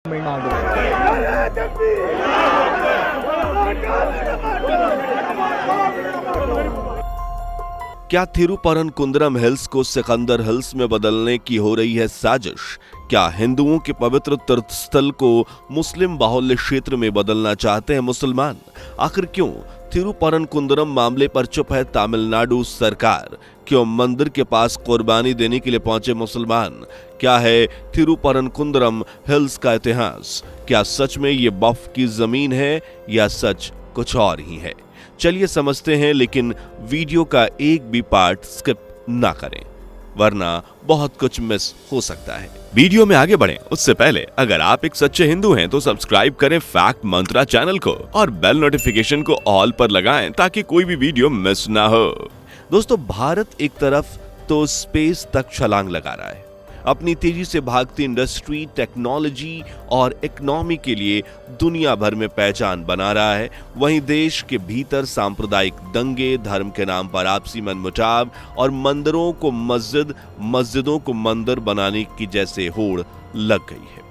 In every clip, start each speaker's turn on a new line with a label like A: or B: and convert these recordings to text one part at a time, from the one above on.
A: तमिलनाडु।
B: क्या थिरुपरनकुंद्रम हिल्स को सिकंदर हिल्स में बदलने की हो रही है साजिश? क्या हिंदुओं के पवित्र तीर्थ स्थल को मुस्लिम बाहुल्य क्षेत्र में बदलना चाहते हैं मुसलमान? आखिर क्यों थिरुपरनकुंद्रम मामले पर चुप है तमिलनाडु सरकार? क्यों मंदिर के पास कुर्बानी देने के लिए पहुंचे मुसलमान? क्या है थिरुपरनकुंद्रम हिल्स का इतिहास? क्या सच में ये बफ की जमीन है या सच कुछ और ही है? चलिए समझते हैं, लेकिन वीडियो का एक भी पार्ट स्किप ना करें, वरना बहुत कुछ मिस हो सकता है। वीडियो में आगे बढ़ें उससे पहले अगर आप एक सच्चे हिंदू हैं तो सब्सक्राइब करें फैक्ट मंत्रा चैनल को और बेल नोटिफिकेशन को ऑल पर लगाएं ताकि कोई भी वीडियो मिस ना हो। दोस्तों, भारत एक तरफ तो स्पेस तक छलांग लगा रहा है, अपनी तेजी से भागती इंडस्ट्री, टेक्नोलॉजी और इकोनॉमी के लिए दुनिया भर में पहचान बना रहा है। वहीं देश के भीतर सांप्रदायिक दंगे, धर्म के नाम पर आपसी मनमुटाव और मंदिरों को मस्जिद, मस्जिदों को मंदिर बनाने की जैसे होड़ लग गई है।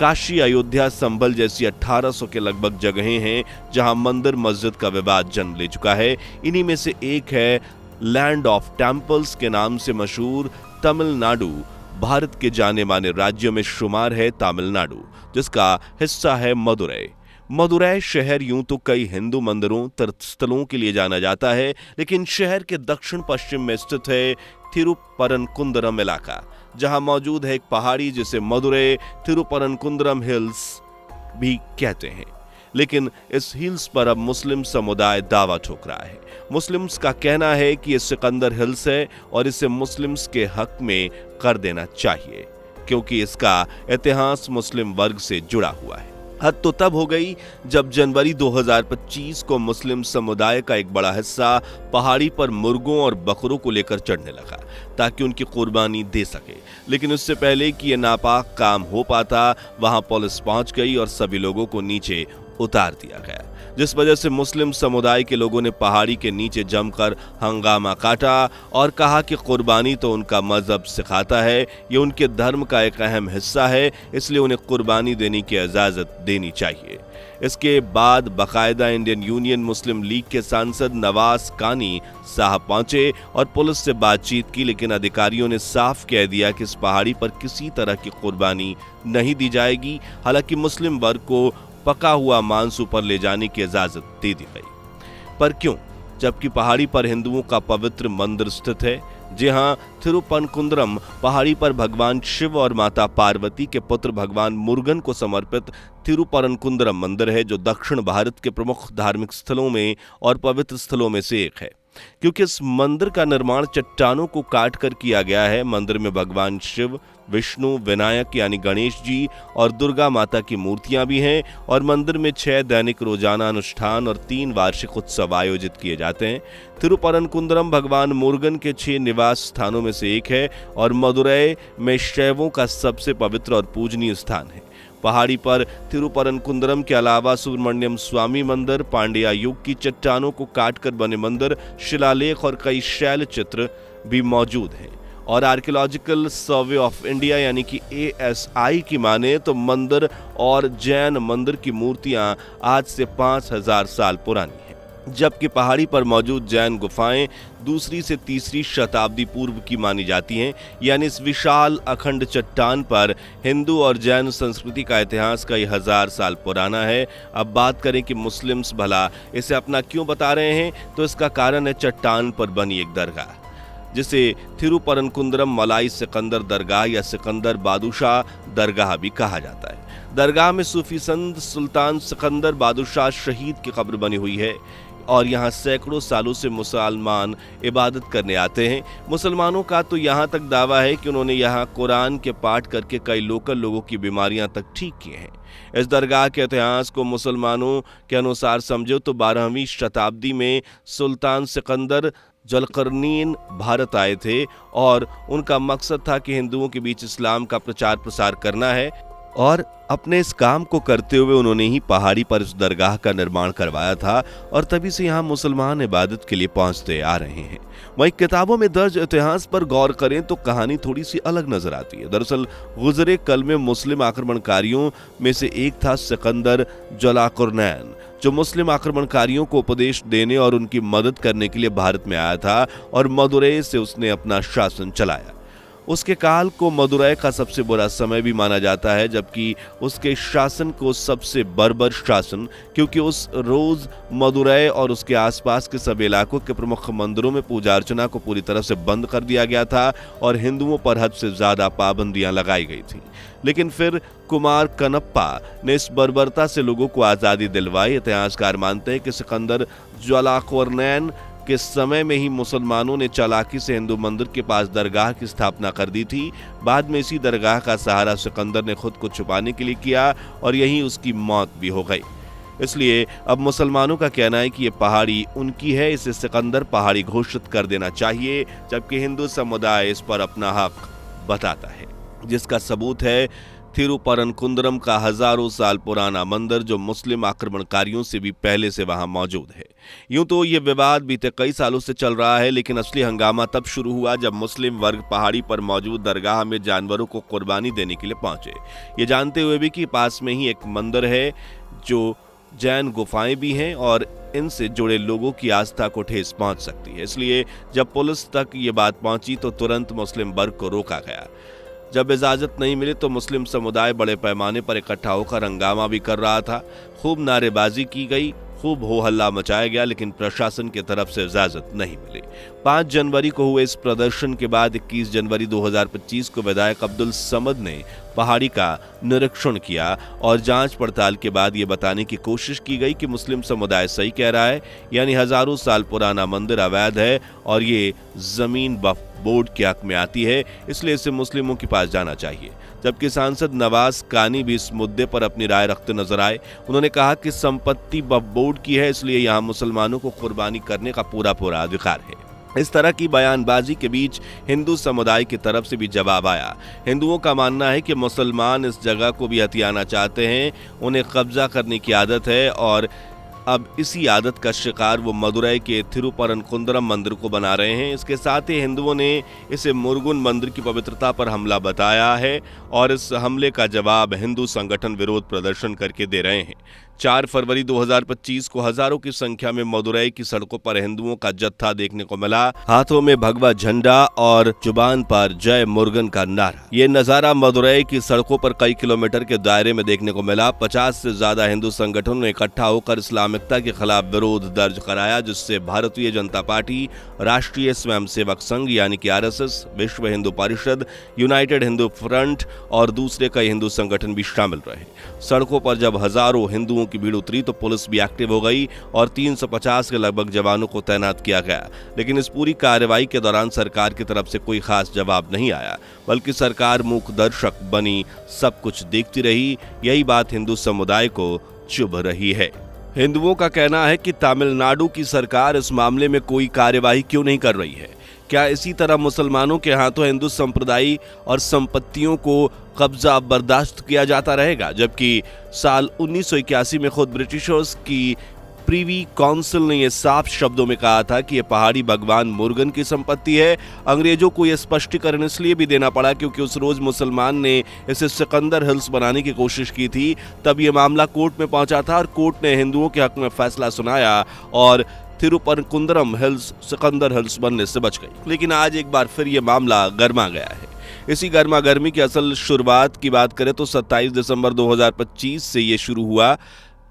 B: काशी, अयोध्या, संभल जैसी 1800 के लगभग जगहें हैं जहां मंदिर मस्जिद का विवाद जन्म ले चुका है। इन्हीं में से एक है लैंड ऑफ टेम्पल्स के नाम से मशहूर तमिलनाडु। भारत के जाने माने राज्यों में शुमार है तमिलनाडु, जिसका हिस्सा है मदुरै। मदुरै शहर यूं तो कई हिंदू मंदिरों, तीर्थस्थलों के लिए जाना जाता है, लेकिन शहर के दक्षिण पश्चिम में स्थित है थिरुपरनकुंद्रम इलाका, जहां मौजूद है एक पहाड़ी जिसे मदुरै थिरुपरनकुंद्रम हिल्स भी कहते हैं। लेकिन इस हिल्स पर अब मुस्लिम समुदाय दावा ठोक रहा है। मुस्लिम्स का कहना है कि ये सिकंदर हिल्स है और इसे मुस्लिम्स के हक में कर देना चाहिए, क्योंकि इसका इतिहास मुस्लिम वर्ग से जुड़ा हुआ है। हद तो तब हो गई जब जनवरी 2025 को मुस्लिम समुदाय का एक बड़ा हिस्सा पहाड़ी पर मुर्गों और बकरों को लेकर चढ़ने लगा ताकि उनकी कुर्बानी दे सके। लेकिन उससे पहले कि यह नापाक काम हो पाता, वहां पुलिस पहुंच गई और सभी लोगों को नीचे उतार दिया गया, जिस वजह से मुस्लिम समुदाय के लोगों ने पहाड़ी के नीचे जमकर हंगामा काटा और कहा कि कुर्बानी तो उनका मजहब सिखाता है, ये उनके धर्म का एक अहम हिस्सा है, इसलिए उन्हें कुर्बानी देने की इजाजत देनी चाहिए। इसके बाद बाकायदा इंडियन यूनियन मुस्लिम लीग के सांसद नवाज कानी साहब पहुंचे और पुलिस से बातचीत की, लेकिन अधिकारियों ने साफ कह दिया कि इस पहाड़ी पर किसी तरह की कुर्बानी नहीं दी जाएगी। हालांकि मुस्लिम वर्ग को पका हुआ मांस ऊपर ले जाने की इजाजत दे दी गई। पर क्यों, जबकि पहाड़ी पर हिंदुओं का पवित्र मंदिर स्थित है? जी हां, थिरुपरनकुंद्रम पहाड़ी पर भगवान शिव और माता पार्वती के पुत्र भगवान मुरुगन को समर्पित थिरुपरनकुंद्रम मंदिर है, जो दक्षिण भारत के प्रमुख धार्मिक स्थलों में और पवित्र स्थलों में से एक है। क्योंकि इस मंदिर का निर्माण चट्टानों को काट कर किया गया है, मंदिर में भगवान शिव, विष्णु, विनायक यानी गणेश जी और दुर्गा माता की मूर्तियां भी हैं और मंदिर में 6 दैनिक रोजाना अनुष्ठान और 3 वार्षिक उत्सव आयोजित किए जाते हैं। थिरुपरनकुंद्रम भगवान मुरुगन के 6 निवास स्थानों में से एक है और मदुरै में शैवों का सबसे पवित्र और पूजनीय स्थान है। पहाड़ी पर थिरुपरनकुंद्रम के अलावा सुब्रमण्यम स्वामी मंदिर, पांड्या युग की चट्टानों को काटकर बने मंदिर, शिलालेख और कई शैल चित्र भी मौजूद हैं। और आर्कियोलॉजिकल सर्वे ऑफ इंडिया यानी कि ASI की माने तो मंदिर और जैन मंदिर की मूर्तियां आज से 5000 साल पुरानी हैं, जबकि पहाड़ी पर मौजूद जैन गुफाएं 2री से 3री शताब्दी पूर्व की मानी जाती हैं। यानी इस विशाल अखंड चट्टान पर हिंदू और जैन संस्कृति का इतिहास कई हजार साल पुराना है। अब बात करें कि मुस्लिम्स भला इसे अपना क्यों बता रहे हैं, तो इसका कारण है चट्टान पर बनी एक दरगाह, जिसे थिरुपरनकुंद्रम मलाई सिकंदर दरगाह या सिकंदर बादशाह दरगाह भी कहा जाता है। दरगाह में सूफी संत सुल्तान सिकंदर बादशाह शहीद की कब्र बनी हुई है और यहाँ सैकड़ों सालों से मुसलमान इबादत करने आते हैं। मुसलमानों का तो यहाँ तक दावा है कि उन्होंने यहाँ कुरान के पाठ करके कई लोकल लोगों की बीमारियां तक ठीक की हैं। इस दरगाह के इतिहास को मुसलमानों के अनुसार समझो तो 12वीं शताब्दी में सुल्तान सिकंदर जलकरनीन भारत आए थे और उनका मकसद था कि हिंदुओं के बीच इस्लाम का प्रचार प्रसार करना है। और अपने इस काम को करते हुए उन्होंने ही पहाड़ी पर इस दरगाह का निर्माण करवाया था और तभी से यहाँ मुसलमान इबादत के लिए पहुंचते आ रहे हैं। वहीं किताबों में दर्ज इतिहास पर गौर करें तो कहानी थोड़ी सी अलग नजर आती है। दरअसल गुजरे कल में मुस्लिम आक्रमणकारियों में से एक था सिकंदर जुल्करनैन, जो मुस्लिम आक्रमणकारियों को उपदेश देने और उनकी मदद करने के लिए भारत में आया था और मदुरै से उसने अपना शासन चलाया। उसके काल को मदुरै का सबसे बुरा समय भी माना जाता है, जबकि उसके शासन को सबसे बर्बर शासन, क्योंकि उस रोज मदुरै और उसके आसपास के सभी इलाकों के प्रमुख मंदिरों में पूजा अर्चना को पूरी तरह से बंद कर दिया गया था और हिंदुओं पर हद से ज्यादा पाबंदियां लगाई गई थी। लेकिन फिर कुमार कनप्पा ने इस बर्बरता से लोगों को आजादी दिलवाई। इतिहासकार मानते हैं कि सिकंदर जुल्करनैन के समय में ही मुसलमानों ने चालाकी से हिंदू मंदिर के पास दरगाह की स्थापना कर दी थी। बाद में इसी दरगाह का सहारा सिकंदर ने खुद को छुपाने के लिए किया और यहीं उसकी मौत भी हो गई। इसलिए अब मुसलमानों का कहना है कि ये पहाड़ी उनकी है, इसे सिकंदर पहाड़ी घोषित कर देना चाहिए, जबकि हिंदू समुदाय इस पर अपना हक बताता है, जिसका सबूत है थिरुपरनकुंद्रम का हजारों साल पुराना मंदिर, जो मुस्लिम आक्रमणकारियों से भी पहले से वहां मौजूद है। यूं तो ये विवाद बीते कई सालों से चल रहा है, लेकिन असली हंगामा तब शुरू हुआ जब मुस्लिम वर्ग पहाड़ी पर मौजूद दरगाह में जानवरों को कुर्बानी देने के लिए पहुंचे, ये जानते हुए भी कि पास में ही एक मंदिर है, जो जैन गुफाएं भी हैं और इनसे जुड़े लोगों की आस्था को ठेस पहुंच सकती है। इसलिए जब पुलिस तक ये बात पहुंची तो तुरंत मुस्लिम वर्ग को रोका गया। जब इजाजत नहीं मिली तो मुस्लिम समुदाय बड़े पैमाने पर इकट्ठा होकर हंगामा भी कर रहा था। खूब नारेबाजी की गई, खूब हो हल्ला मचाया गया, लेकिन प्रशासन की तरफ से इजाजत नहीं मिली। 5 जनवरी को हुए इस प्रदर्शन के बाद 21 जनवरी 2025 को विधायक अब्दुल समद ने पहाड़ी का निरीक्षण किया और जांच पड़ताल के बाद ये बताने की कोशिश की गई कि मुस्लिम समुदाय सही कह रहा है, यानी हजारों साल पुराना मंदिर अवैध है और ये जमीन वक्फ बोर्ड के हक में आती है, इसलिए इसे मुस्लिमों के पास जाना चाहिए। जबकि सांसद नवाज कानी भी इस मुद्दे पर अपनी राय रखते नजर आए। उन्होंने कहा कि संपत्ति वक्फ बोर्ड की है, इसलिए यहाँ मुसलमानों को कुर्बानी करने का पूरा अधिकार है। इस तरह की बयानबाजी के बीच हिंदू समुदाय की तरफ से भी जवाब आया। हिंदुओं का मानना है कि मुसलमान इस जगह को भी हथियाना चाहते हैं, उन्हें कब्जा करने की आदत है और अब इसी आदत का शिकार वो मदुरै के थिरुपरनकुंद्रम मंदिर को बना रहे हैं। इसके साथ ही हिंदुओं ने इसे मुरुगन मंदिर की पवित्रता पर हमला बताया है और इस हमले का जवाब हिंदू संगठन विरोध प्रदर्शन करके दे रहे हैं। 4 फरवरी 2025 को हजारों की संख्या में मदुरै की सड़कों पर हिंदुओं का जत्था देखने को मिला, हाथों में भगवा झंडा और जुबान पर जय मुरुगन का नारा। ये नजारा मदुरै की सड़कों पर कई किलोमीटर के दायरे में देखने को मिला। 50 से ज्यादा हिंदू संगठनों ने इकट्ठा होकर इस्लामिकता के खिलाफ विरोध दर्ज कराया, जिससे भारतीय जनता पार्टी, राष्ट्रीय स्वयंसेवक संघ यानी कि RSS, विश्व हिंदू परिषद, यूनाइटेड हिंदू फ्रंट और दूसरे कई हिंदू संगठन भी शामिल रहे। सड़कों पर जब हजारों हिंदुओं की भीड़ उतरी तो पुलिस भी एक्टिव हो गई और 350 के लगभग जवानों को तैनात किया गया। लेकिन इस पूरी कार्रवाई के दौरान सरकार की तरफ से कोई खास जवाब नहीं आया, बल्कि सरकार मूक दर्शक बनी, सब कुछ देखती रही। यही बात हिंदू समुदाय को चुभ रही है। हिंदुओं का कहना है कि तमिलनाडु की सरकार इस मामले में कोई कार्यवाही क्यों नहीं कर रही है। क्या इसी तरह मुसलमानों के हाथों हिंदू संप्रदाय और संपत्तियों को कब्जा बर्दाश्त किया जाता रहेगा? जबकि साल 1981 में खुद ब्रिटिशर्स की प्रीवी काउंसिल ने यह साफ शब्दों में कहा था कि यह पहाड़ी भगवान मुरुगन की संपत्ति है। अंग्रेजों को यह स्पष्टीकरण इसलिए भी देना पड़ा क्योंकि उस रोज मुसलमान ने इसे सिकंदर हिल्स बनाने की कोशिश की थी। तब यह मामला कोर्ट में पहुंचा था और कोर्ट ने हिंदुओं के हक में फैसला सुनाया और थिरुपरनकुंद्रम हिल्स सिकंदर हिल्स बनने से बच गई। लेकिन आज एक बार फिर यह मामला गर्मा गया है। इसी गर्मा गर्मी की असल शुरुआत की बात करें तो 27 दिसंबर 2025 से ये शुरू हुआ,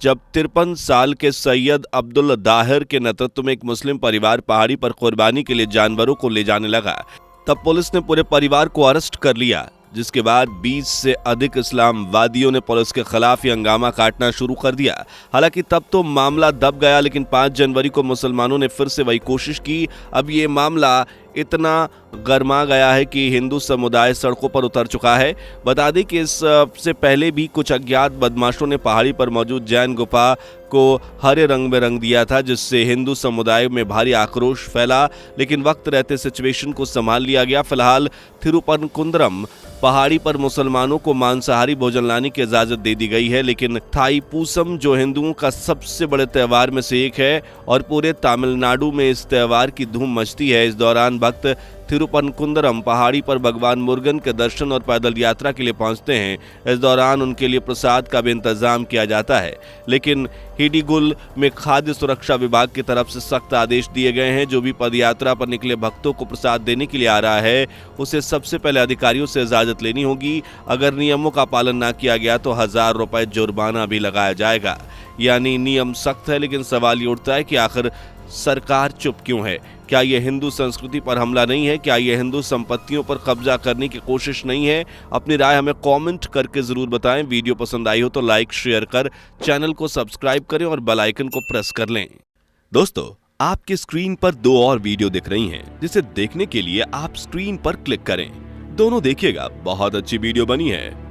B: जब 53 साल के सैयद अब्दुल दाहिर के नेतृत्व में एक मुस्लिम परिवार पहाड़ी पर कुर्बानी के लिए जानवरों को ले जाने लगा। तब पुलिस ने पूरे परिवार को अरेस्ट कर लिया, जिसके बाद 20 से अधिक इस्लामवादियों ने पुलिस के खिलाफ ये हंगामा काटना शुरू कर दिया। हालांकि तब तो मामला दब गया, लेकिन 5 जनवरी को मुसलमानों ने फिर से वही कोशिश की। अब ये मामला इतना गर्मा गया है कि हिंदू समुदाय सड़कों पर उतर चुका है। बता दें कि इससे पहले भी कुछ अज्ञात बदमाशों ने पहाड़ी पर मौजूद जैन गुफा को हरे रंग में रंग दिया था, जिससे हिंदू समुदाय में भारी आक्रोश फैला, लेकिन वक्त रहते सिचुएशन को संभाल लिया गया। फिलहाल थिरुपरनकुंद्रम पहाड़ी पर मुसलमानों को मांसाहारी भोजन लाने की इजाजत दे दी गई है, लेकिन थाई पूसम जो हिंदुओं का सबसे बड़े त्योहार में से एक है और पूरे तमिलनाडु में इस त्योहार की धूम मचती है। इस दौरान भक्त थिरुपनकुंदरम पहाड़ी पर भगवान मुरुगन के दर्शन और पैदल यात्रा के लिए पहुंचते हैं। इस दौरान उनके लिए प्रसाद का भी इंतजाम किया जाता है, लेकिन हिडिगुल में खाद्य सुरक्षा विभाग की तरफ से सख्त आदेश दिए गए हैं। जो भी पदयात्रा पर निकले भक्तों को प्रसाद देने के लिए आ रहा है, उसे सबसे पहले अधिकारियों से इजाजत लेनी होगी। अगर नियमों का पालन न किया गया तो 1000 रुपए जुर्माना भी लगाया जाएगा। यानी नियम सख्त है, लेकिन सवाल ये उठता है कि आखिर सरकार चुप क्यों है? क्या यह हिंदू संस्कृति पर हमला नहीं है? क्या यह हिंदू संपत्तियों पर कब्जा करने की कोशिश नहीं है? अपनी राय हमें कमेंट करके जरूर बताएं। वीडियो पसंद आई हो तो लाइक शेयर कर चैनल को सब्सक्राइब करें और बेल आइकन को प्रेस कर लें। दोस्तों, आपके स्क्रीन पर 2 और वीडियो दिख रही हैं, जिसे देखने के लिए आप स्क्रीन पर क्लिक करें। दोनों देखिएगा, बहुत अच्छी वीडियो बनी है।